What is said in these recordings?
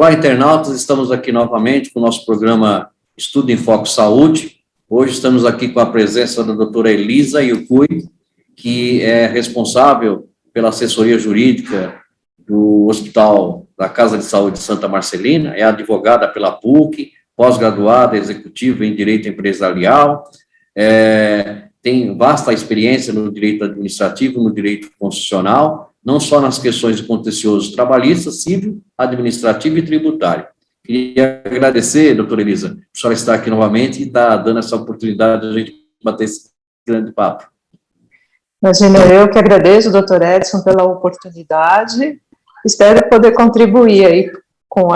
Olá, internautas, estamos aqui novamente com o nosso programa Estudo em Foco Saúde. Hoje estamos aqui com a presença da doutora Elisa Yukui, que é responsável pela assessoria jurídica do Hospital da Casa de Saúde Santa Marcelina, é advogada pela PUC, pós-graduada executiva em Direito Empresarial, tem vasta experiência no direito administrativo, no direito constitucional, não só nas questões de contencioso trabalhista, civil, administrativo e tributário. Queria agradecer, doutora Elisa, por a senhora estar aqui novamente e estar dando essa oportunidade de a gente bater esse grande papo. Imagina, eu que agradeço, doutor Edson, pela oportunidade. Espero poder contribuir aí com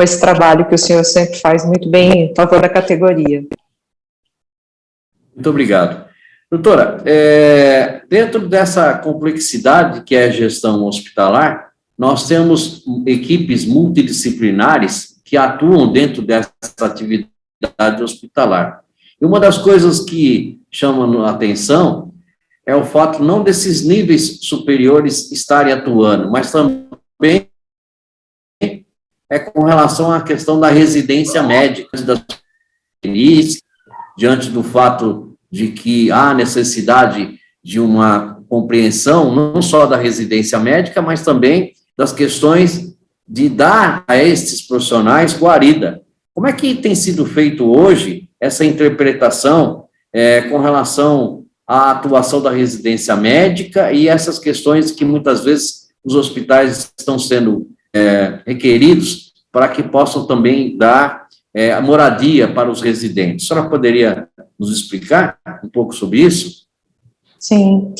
esse trabalho que o senhor sempre faz muito bem em favor da categoria. Muito obrigado. Doutora, dentro dessa complexidade que é a gestão hospitalar, nós temos equipes multidisciplinares que atuam dentro dessa atividade hospitalar. E uma das coisas que chama a atenção é o fato não desses níveis superiores estarem atuando, mas também com relação à questão da residência médica, diante do fato de que há necessidade de uma compreensão não só da residência médica, mas também das questões de dar a estes profissionais guarida. Como é que tem sido feito hoje essa interpretação com relação à atuação da residência médica e essas questões que muitas vezes os hospitais estão sendo requeridos para que possam também dar a moradia para os residentes? A senhora poderia nos explicar um pouco sobre isso? Sim.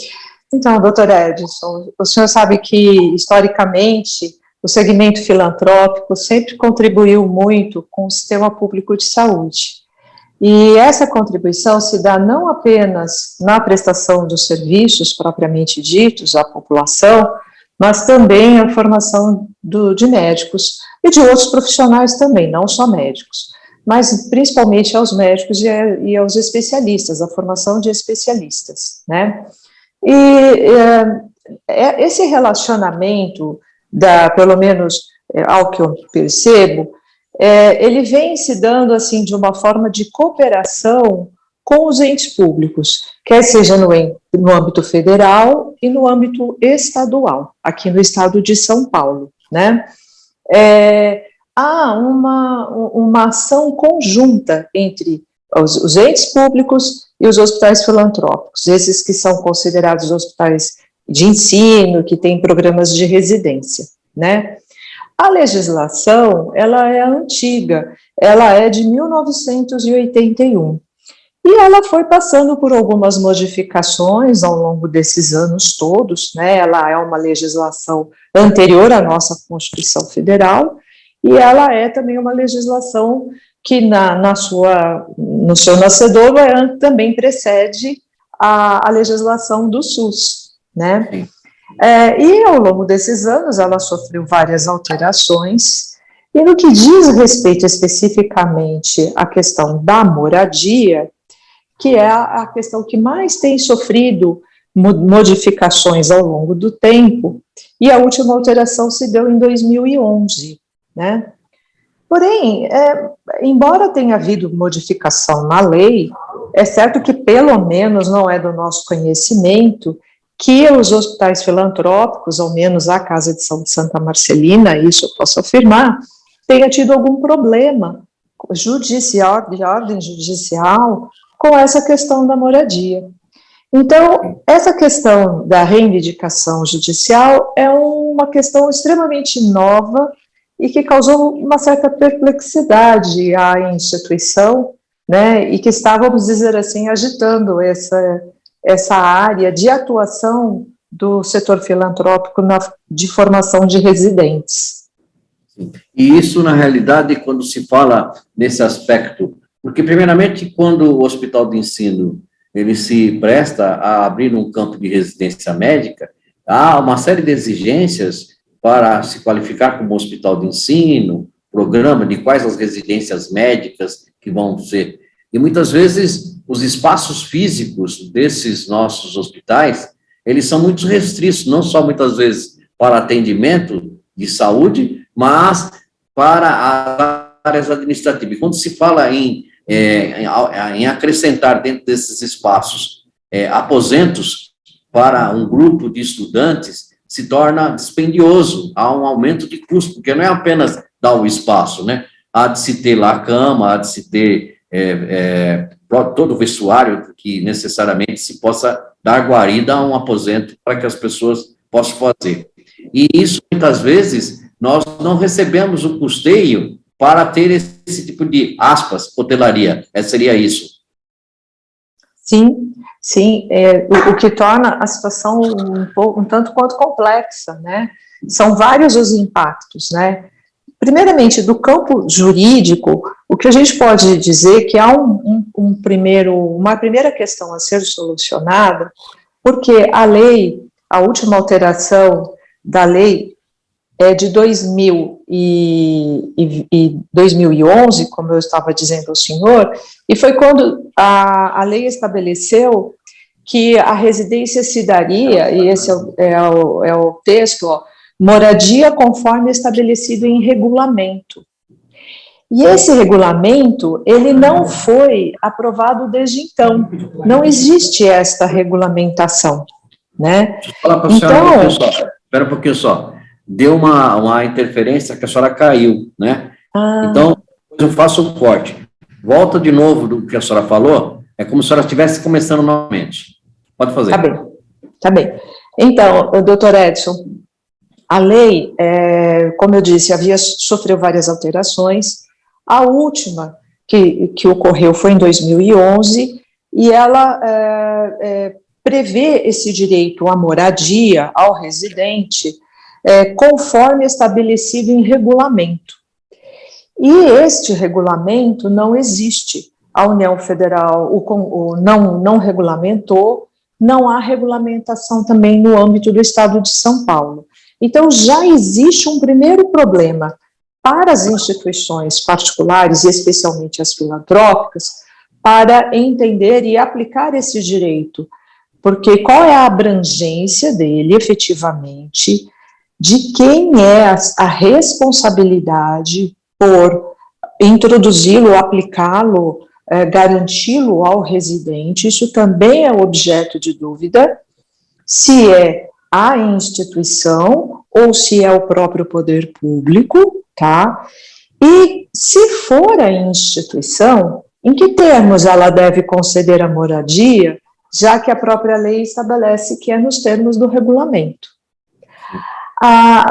Então, doutor Edson, o senhor sabe que, historicamente, o segmento filantrópico sempre contribuiu muito com o sistema público de saúde. E essa contribuição se dá não apenas na prestação dos serviços propriamente ditos à população, mas também a formação de médicos e de outros profissionais também, não só médicos, mas principalmente aos médicos e aos especialistas, a formação de especialistas, né? E esse relacionamento, pelo menos ao que eu percebo, ele vem se dando assim de uma forma de cooperação com os entes públicos, quer seja no âmbito federal e no âmbito estadual, aqui no estado de São Paulo, né? Há uma ação conjunta entre os entes públicos e os hospitais filantrópicos, esses que são considerados hospitais de ensino, que têm programas de residência, né? A legislação, ela é antiga, ela é de 1981, e ela foi passando por algumas modificações ao longo desses anos todos, né? Ela é uma legislação anterior à nossa Constituição Federal, e ela é também uma legislação que no seu nascedor também precede a legislação do SUS, né? E ao longo desses anos ela sofreu várias alterações, e no que diz respeito especificamente à questão da moradia, que é a questão que mais tem sofrido modificações ao longo do tempo, e a última alteração se deu em 2011, né? Porém, embora tenha havido modificação na lei, é certo que pelo menos não é do nosso conhecimento que os hospitais filantrópicos, ao menos a Casa de Saúde Santa Marcelina, isso eu posso afirmar, tenha tido algum problema judicial, de ordem judicial, com essa questão da moradia. Então, essa questão da reivindicação judicial é uma questão extremamente nova e que causou uma certa perplexidade à instituição, né, e que está, vamos dizer assim, agitando essa área de atuação do setor filantrópico de formação de residentes. E isso, na realidade, quando se fala nesse aspecto, porque, primeiramente, quando o hospital de ensino ele se presta a abrir um campo de residência médica, há uma série de exigências para se qualificar como hospital de ensino, programa de quais as residências médicas que vão ser. E muitas vezes os espaços físicos desses nossos hospitais, eles são muito restritos, não só muitas vezes para atendimento de saúde, mas para as áreas administrativas. Quando se fala em acrescentar dentro desses espaços aposentos para um grupo de estudantes, se torna dispendioso, há um aumento de custo, porque não é apenas dar o espaço, né? Há de se ter lá a cama, há de se ter todo o vestuário que necessariamente se possa dar guarida a um aposento para que as pessoas possam fazer. E isso, muitas vezes, nós não recebemos o custeio para ter esse tipo de, aspas, hotelaria. Seria isso? Sim, sim, o que torna a situação um tanto quanto complexa, né? São vários os impactos, né? Primeiramente, do campo jurídico, o que a gente pode dizer que há uma primeira questão a ser solucionada, porque a lei, a última alteração da lei é de 2011, como eu estava dizendo ao senhor, e foi quando a lei estabeleceu que a residência se daria, e esse é o texto, ó, moradia conforme estabelecido em regulamento. E esse regulamento, ele não foi aprovado desde então, não existe esta regulamentação, né? Deixa eu falar para a senhora um pouquinho só, espera um pouquinho só, deu uma interferência que a senhora caiu, né? Então, eu faço um corte, volta de novo do que a senhora falou, é como se a senhora estivesse começando novamente, pode fazer. Tá bem. Então, doutor Edson, a lei, como eu disse, sofreu várias alterações. A última que ocorreu foi em 2011, e ela prevê esse direito à moradia ao residente conforme estabelecido em regulamento. E este regulamento não existe. A União Federal não regulamentou, não há regulamentação também no âmbito do Estado de São Paulo. Então, já existe um primeiro problema para as instituições particulares, e especialmente as filantrópicas, para entender e aplicar esse direito. Porque qual é a abrangência dele, efetivamente, de quem é a responsabilidade por introduzi-lo, aplicá-lo, garanti-lo ao residente, isso também é objeto de dúvida, se é a instituição ou se é o próprio poder público, tá? E se for a instituição, em que termos ela deve conceder a moradia, já que a própria lei estabelece que é nos termos do regulamento.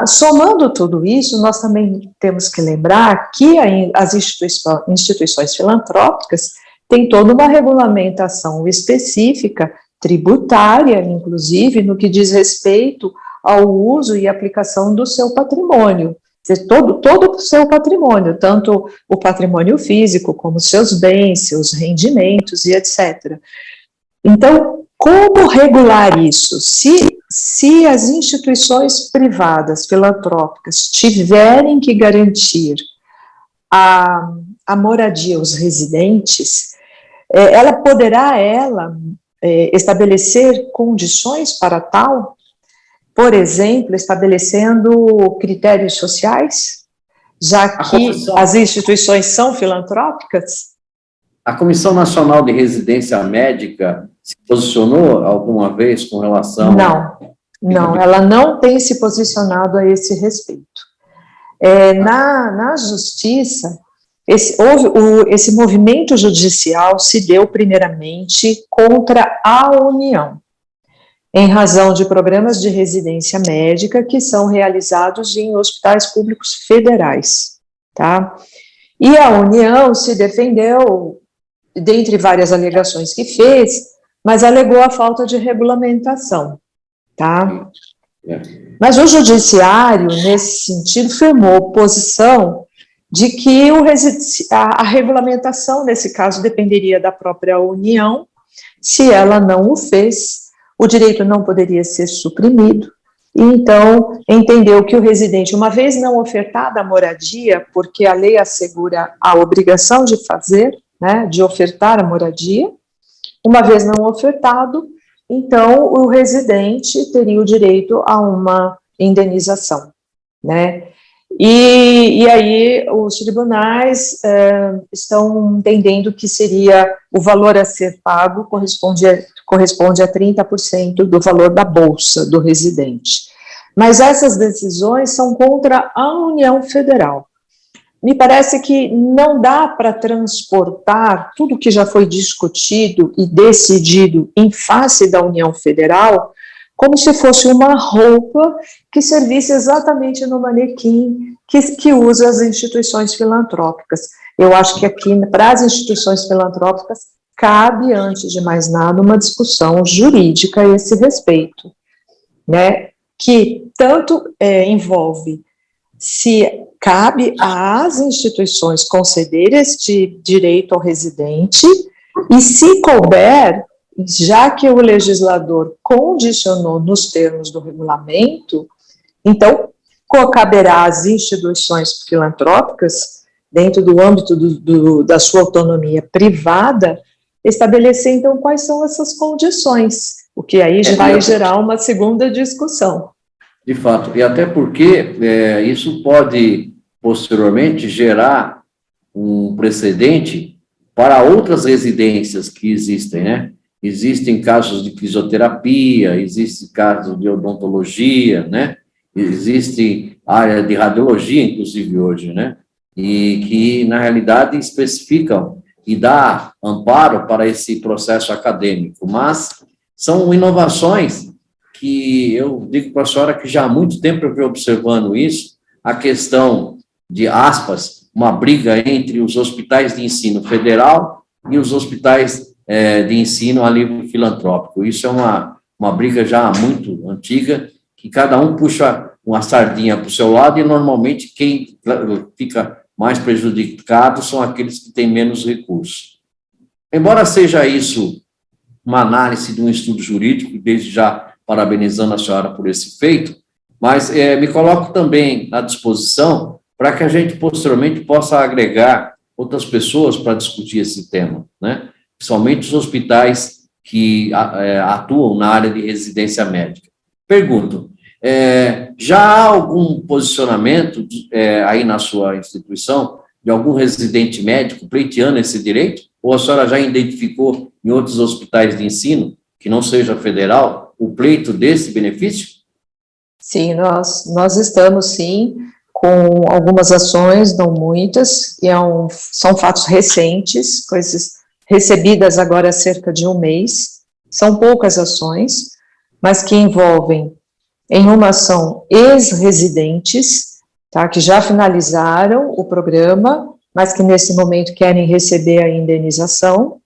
Somando tudo isso, nós também temos que lembrar que as instituições filantrópicas têm toda uma regulamentação específica, tributária, inclusive, no que diz respeito ao uso e aplicação do seu patrimônio, todo o seu patrimônio, tanto o patrimônio físico, como seus bens, seus rendimentos e etc. Então, como regular isso? Se as instituições privadas, filantrópicas, tiverem que garantir a moradia aos residentes, ela poderá, estabelecer condições para tal, por exemplo, estabelecendo critérios sociais, já que as instituições são filantrópicas? A Comissão Nacional de Residência Médica se posicionou alguma vez com relação... Não, ela não tem se posicionado a esse respeito. Na Justiça, esse movimento judicial se deu primeiramente contra a União, em razão de programas de residência médica que são realizados em hospitais públicos federais, tá? E a União se defendeu, dentre várias alegações que fez, mas alegou a falta de regulamentação, tá? Mas o judiciário, nesse sentido, firmou posição de que a regulamentação, nesse caso, dependeria da própria União. Se ela não o fez, o direito não poderia ser suprimido, e então entendeu que o residente, uma vez não ofertada a moradia, porque a lei assegura a obrigação de fazer, né, de ofertar a moradia, uma vez não ofertado, então o residente teria o direito a uma indenização, né? E aí os tribunais estão entendendo que seria o valor a ser pago corresponde a 30% do valor da bolsa do residente. Mas essas decisões são contra a União Federal. Me parece que não dá para transportar tudo que já foi discutido e decidido em face da União Federal como se fosse uma roupa que servisse exatamente no manequim que usa as instituições filantrópicas. Eu acho que aqui, para as instituições filantrópicas, cabe, antes de mais nada, uma discussão jurídica a esse respeito, né, que tanto envolve se cabe às instituições conceder este direito ao residente e, se couber, já que o legislador condicionou nos termos do regulamento, então caberá às instituições filantrópicas, dentro do âmbito da sua autonomia privada, estabelecer, então, quais são essas condições, o que aí vai gerar uma segunda discussão. De fato, e até porque isso pode, posteriormente, gerar um precedente para outras residências que existem, né? Existem casos de fisioterapia, existem casos de odontologia, né? Existe área de radiologia, inclusive, hoje, né? E que, na realidade, especificam e dá amparo para esse processo acadêmico, mas são inovações que eu digo para a senhora que já há muito tempo eu venho observando isso, a questão de, aspas, uma briga entre os hospitais de ensino federal e os hospitais de ensino a nível filantrópico. Isso é uma briga já muito antiga, que cada um puxa uma sardinha para o seu lado e, normalmente, quem fica mais prejudicado são aqueles que têm menos recursos. Embora seja isso uma análise de um estudo jurídico, desde já parabenizando a senhora por esse feito, mas me coloco também à disposição para que a gente, posteriormente, possa agregar outras pessoas para discutir esse tema, né? Principalmente os hospitais que atuam na área de residência médica. Pergunto, já há algum posicionamento aí na sua instituição de algum residente médico pleiteando esse direito? Ou a senhora já identificou em outros hospitais de ensino, que não seja federal, o pleito desse benefício? Sim, nós estamos, sim, com algumas ações, não muitas, e são fatos recentes, coisas recebidas agora há cerca de um mês. São poucas ações, mas que envolvem, em uma ação, ex-residentes, tá, que já finalizaram o programa, mas que nesse momento querem receber a indenização,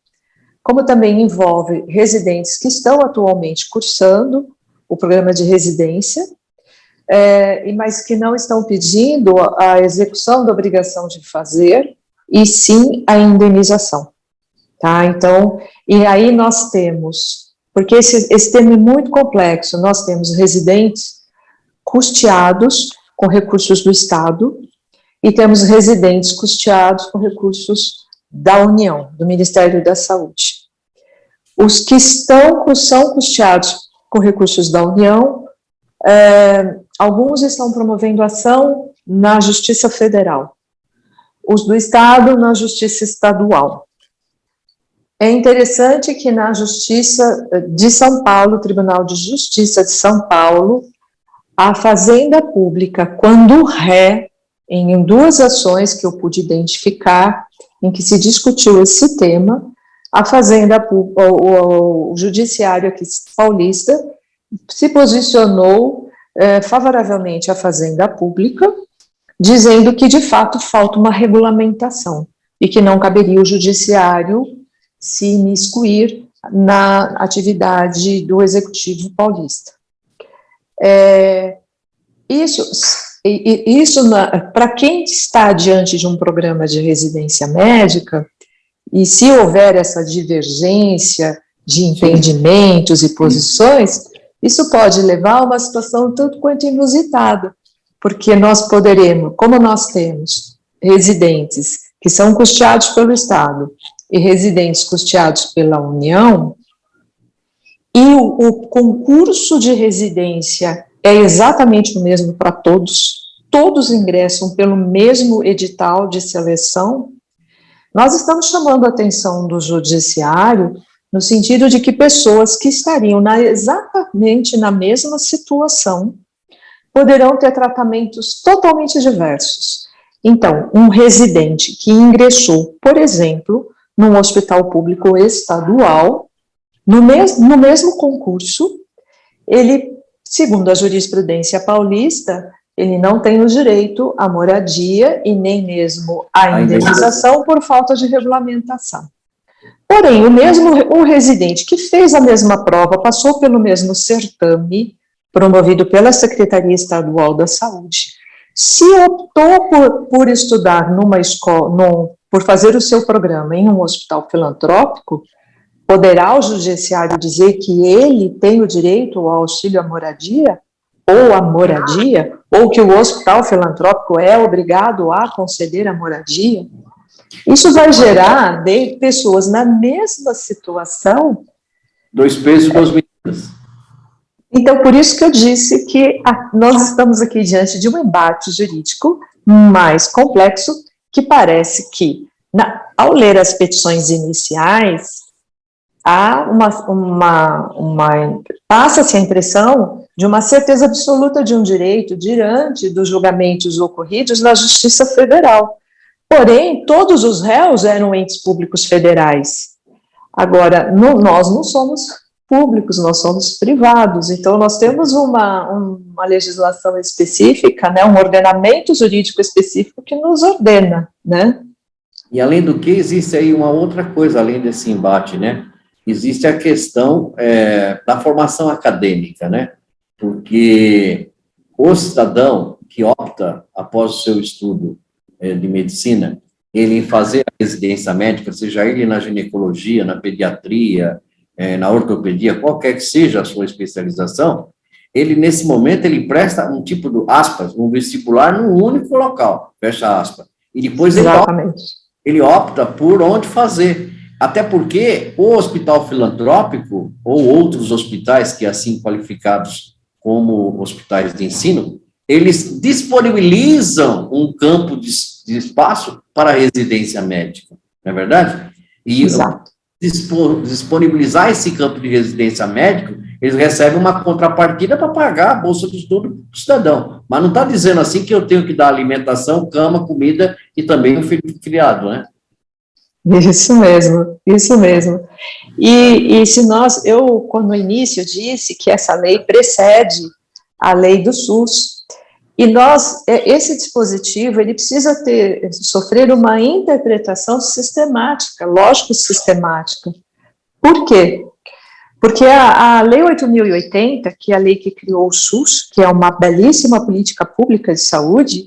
como também envolve residentes que estão atualmente cursando o programa de residência, mas que não estão pedindo a execução da obrigação de fazer, e sim a indenização. Tá? Então, e aí nós temos, porque esse tema é muito complexo, nós temos residentes custeados com recursos do Estado, e temos residentes custeados com recursos da União, do Ministério da Saúde. Os que são custeados com recursos da União, alguns estão promovendo ação na Justiça Federal, os do Estado na Justiça Estadual. É interessante que na Justiça de São Paulo, Tribunal de Justiça de São Paulo, a Fazenda Pública, quando em duas ações que eu pude identificar, em que se discutiu esse tema, a Fazenda, o Judiciário aqui paulista, se posicionou favoravelmente à Fazenda Pública, dizendo que, de fato, falta uma regulamentação e que não caberia o Judiciário se imiscuir na atividade do Executivo paulista. Isso para quem está diante de um programa de residência médica, e se houver essa divergência de entendimentos e posições, isso pode levar a uma situação tanto quanto inusitada, porque nós poderemos, como nós temos residentes que são custeados pelo Estado e residentes custeados pela União, e o concurso de residência é exatamente o mesmo para todos, todos ingressam pelo mesmo edital de seleção, nós estamos chamando a atenção do judiciário no sentido de que pessoas que estariam exatamente na mesma situação poderão ter tratamentos totalmente diversos. Então, um residente que ingressou, por exemplo, num hospital público estadual, no mesmo concurso, ele, segundo a jurisprudência paulista, ele não tem o direito à moradia e nem mesmo à indenização por falta de regulamentação. Porém, o residente que fez a mesma prova, passou pelo mesmo certame, promovido pela Secretaria Estadual da Saúde, se optou por estudar numa escola, por fazer o seu programa em um hospital filantrópico, poderá o judiciário dizer que ele tem o direito ao auxílio à moradia, ou que o hospital filantrópico é obrigado a conceder a moradia? Isso vai gerar de pessoas na mesma situação. Dois pesos, duas medidas. Então, por isso que eu disse que nós estamos aqui diante de um embate jurídico mais complexo, que parece que, ao ler as petições iniciais, passa-se a impressão de uma certeza absoluta de um direito diante dos julgamentos ocorridos na Justiça Federal. Porém, todos os réus eram entes públicos federais. Agora, nós não somos públicos, nós somos privados, então nós temos uma legislação específica, né, um ordenamento jurídico específico que nos ordena, né? E além do que, existe aí uma outra coisa, além desse embate, né? Existe a questão da formação acadêmica, né? Porque o cidadão que opta, após o seu estudo de medicina, ele em fazer a residência médica, seja ele na ginecologia, na pediatria, na ortopedia, qualquer que seja a sua especialização, ele, nesse momento, ele presta um tipo de, aspas, um vestibular num único local, fecha aspas, e depois ele opta por onde fazer. Até porque o hospital filantrópico, ou outros hospitais que assim qualificados como hospitais de ensino, eles disponibilizam um campo de espaço para residência médica, não é verdade? E disponibilizar esse campo de residência médica, eles recebem uma contrapartida para pagar a bolsa de estudo do cidadão. Mas não está dizendo assim que eu tenho que dar alimentação, cama, comida e também um filho criado, né? Isso mesmo, isso mesmo. E se eu, no início, disse que essa lei precede a lei do SUS, e esse dispositivo, ele precisa sofrer uma interpretação sistemática, lógico-sistemática. Por quê? Porque a Lei 8.080, que é a lei que criou o SUS, que é uma belíssima política pública de saúde,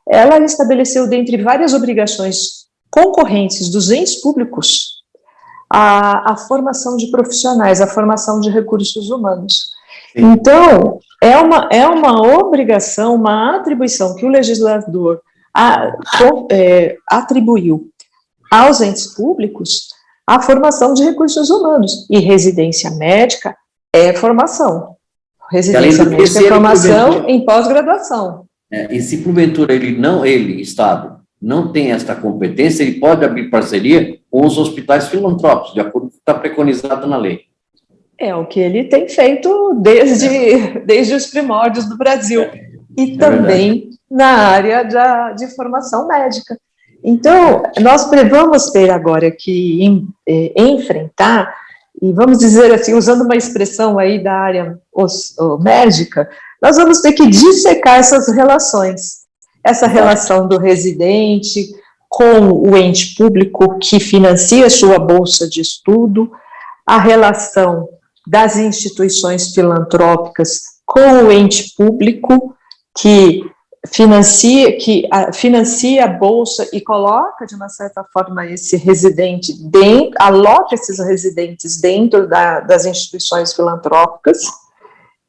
ela estabeleceu, dentre várias obrigações concorrentes dos entes públicos, a formação de profissionais, a formação de recursos humanos. Sim. Então, é uma obrigação, uma atribuição que o legislador atribuiu aos entes públicos a formação de recursos humanos, e residência médica é formação. Residência médica é formação em pós-graduação. E se porventura Estado, não tem esta competência, ele pode abrir parceria com os hospitais filantrópicos, de acordo com o que está preconizado na lei. É o que ele tem feito desde os primórdios do Brasil, e também na área de formação médica. Então, nós vamos ter agora que enfrentar, e vamos dizer assim, usando uma expressão aí da área médica, nós vamos ter que dissecar essas relações. Essa relação do residente com o ente público que financia sua bolsa de estudo, a relação das instituições filantrópicas com o ente público que financia a bolsa e coloca, de uma certa forma, esse residente aloca esses residentes dentro das instituições filantrópicas,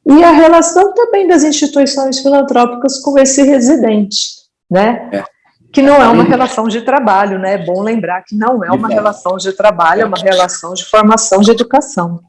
e a relação também das instituições filantrópicas com esse residente, né? Que não é uma relação de trabalho, né? É bom lembrar que não é uma relação de trabalho, é uma relação de formação de educação.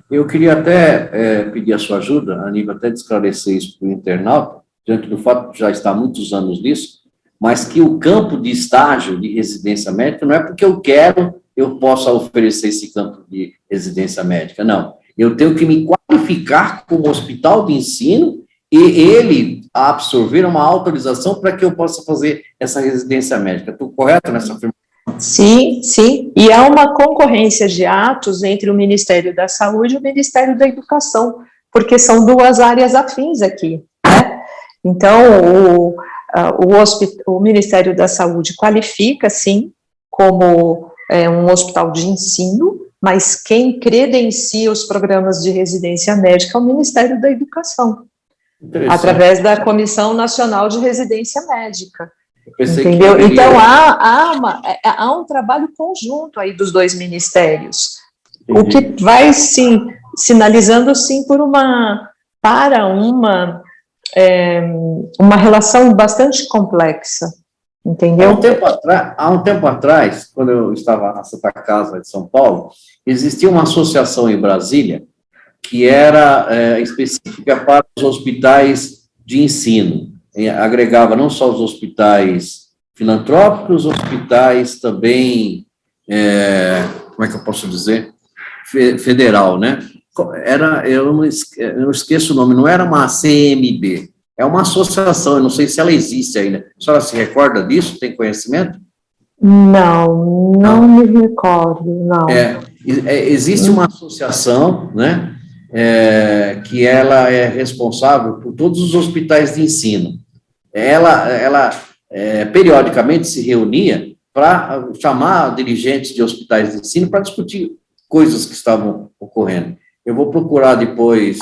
Eu queria até pedir a sua ajuda, Aníbal, até de esclarecer isso para o internauta, diante do fato de já estar há muitos anos nisso, mas que o campo de estágio de residência médica não é porque eu quero, eu possa oferecer esse campo de residência médica, não. Eu tenho que me qualificar como hospital de ensino e ele absorver uma autorização para que eu possa fazer essa residência médica. Estou correto nessa afirmação? Sim, sim, e há uma concorrência de atos entre o Ministério da Saúde e o Ministério da Educação, porque são duas áreas afins aqui, né? Então, o Ministério da Saúde qualifica, sim, como um hospital de ensino, mas quem credencia os programas de residência médica é o Ministério da Educação, através da Comissão Nacional de Residência Médica. Entendeu? Então, há um trabalho conjunto aí dos dois ministérios, o que vai, sim, sinalizando, sim, para uma relação bastante complexa, entendeu? Há um tempo atrás, quando eu estava na Santa Casa de São Paulo, existia uma associação em Brasília que era específica para os hospitais de ensino. Agregava não só os hospitais filantrópicos, hospitais também, como é que eu posso dizer, federal, né? Eu não esqueço o nome, não era uma CMB, é uma associação, eu não sei se ela existe ainda. A senhora se recorda disso? Tem conhecimento? Não me recordo, não. Existe uma associação, né, que ela é responsável por todos os hospitais de ensino. Ela periodicamente se reunia para chamar dirigentes de hospitais de ensino para discutir coisas que estavam ocorrendo. Eu vou procurar depois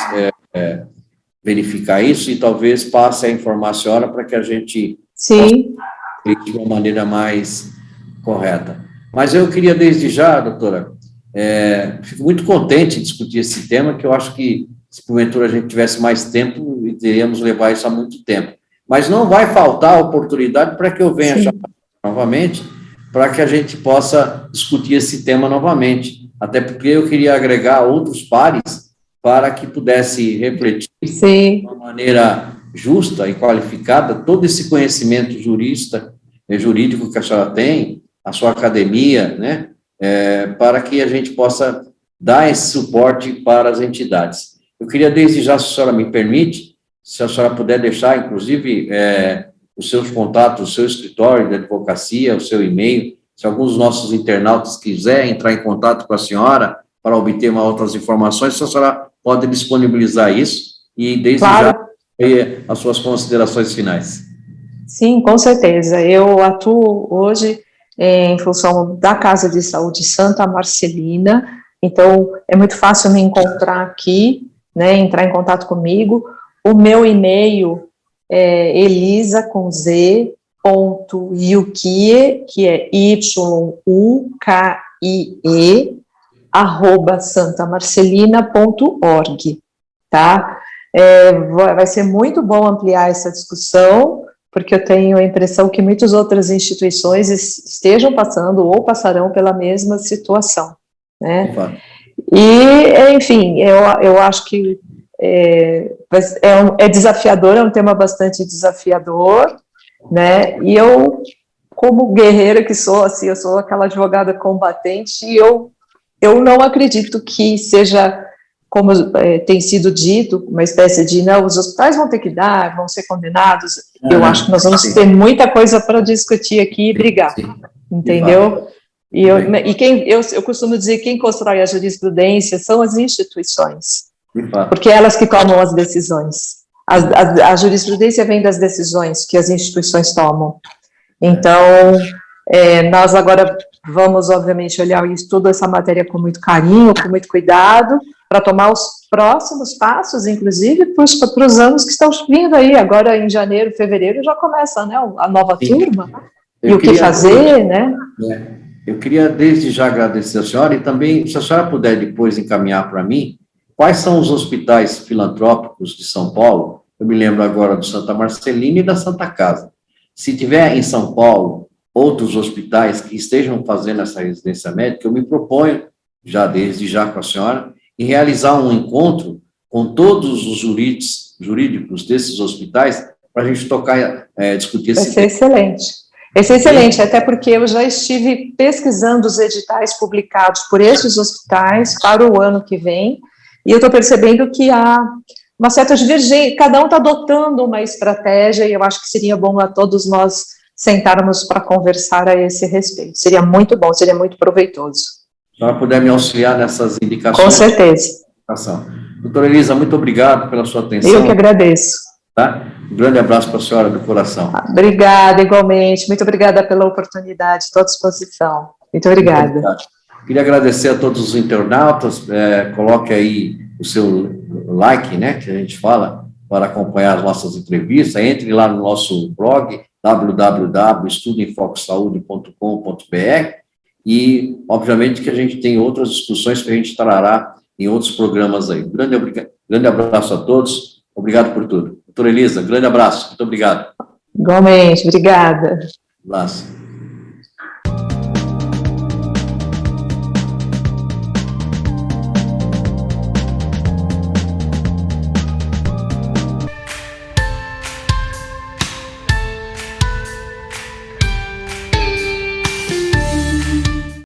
verificar isso e talvez passe a informação à senhora para que a gente Sim. possa de uma maneira mais correta. Mas eu queria, desde já, doutora, fico muito contente em discutir esse tema, que eu acho que, se porventura a gente tivesse mais tempo, teríamos levar isso há muito tempo. Mas não vai faltar oportunidade para que eu venha chamar novamente, para que a gente possa discutir esse tema novamente, até porque eu queria agregar outros pares para que pudesse refletir de uma maneira justa e qualificada todo esse conhecimento jurídico que a senhora tem, a sua academia, né, para que a gente possa dar esse suporte para as entidades. Eu queria, desde já, se a senhora me permite, se a senhora puder deixar, inclusive, os seus contatos, o seu escritório de advocacia, o seu e-mail, se alguns dos nossos internautas quiserem entrar em contato com a senhora para obter outras informações, a senhora pode disponibilizar isso e, desde já, as suas considerações finais. Sim, com certeza. Eu atuo hoje em função da Casa de Saúde Santa Marcelina, então é muito fácil me encontrar aqui, né, entrar em contato comigo. O meu e-mail é elisa.yukie, que é yukie, @santamarcelina.org, tá? Vai ser muito bom ampliar essa discussão, porque eu tenho a impressão que muitas outras instituições estejam passando ou passarão pela mesma situação, né? E, enfim, eu acho que é desafiador, é um tema bastante desafiador, né? E eu, como guerreira que sou, assim, eu sou aquela advogada combatente, e eu não acredito que seja, como tem sido dito, uma espécie de, não, os hospitais vão ter que dar, vão ser condenados. Eu acho que nós vamos ter muita coisa para discutir aqui e brigar, entendeu? E eu costumo dizer que quem constrói a jurisprudência são as instituições, porque elas que tomam as decisões. A jurisprudência vem das decisões que as instituições tomam. Então, nós agora vamos, obviamente, olhar toda essa matéria com muito carinho, com muito cuidado, para tomar os próximos passos, inclusive, para os anos que estão vindo aí. Agora, em janeiro, fevereiro, já começa, né, a nova turma, e o que fazer, né? Eu queria, desde já, agradecer a senhora, e também, se a senhora puder depois encaminhar para mim, quais são os hospitais filantrópicos de São Paulo? Eu me lembro agora do Santa Marcelina e da Santa Casa. Se tiver em São Paulo outros hospitais que estejam fazendo essa residência médica, eu me proponho, desde já com a senhora, em realizar um encontro com todos os jurídicos desses hospitais, para a gente tocar, discutir Vai esse ser tema. excelente. Vai ser excelente, até porque eu já estive pesquisando os editais publicados por esses hospitais para o ano que vem, e eu estou percebendo que há uma certa divergência, cada um está adotando uma estratégia, e eu acho que seria bom a todos nós sentarmos para conversar a esse respeito. Seria muito bom, seria muito proveitoso. Se a senhora puder me auxiliar nessas indicações. Com certeza. Doutora Elisa, muito obrigado pela sua atenção. Eu que agradeço. Tá? Um grande abraço para a senhora do coração. Obrigada, igualmente. Muito obrigada pela oportunidade, estou à disposição. Muito obrigada. Queria agradecer a todos os internautas, coloque aí o seu like, né, que a gente fala, para acompanhar as nossas entrevistas, entre lá no nosso blog, www.estudoemfoquesaude.com.br, e, obviamente, que a gente tem outras discussões que a gente trará em outros programas aí. Grande abraço a todos, obrigado por tudo. Doutora Elisa, grande abraço, muito obrigado. Igualmente, obrigada. Um abraço.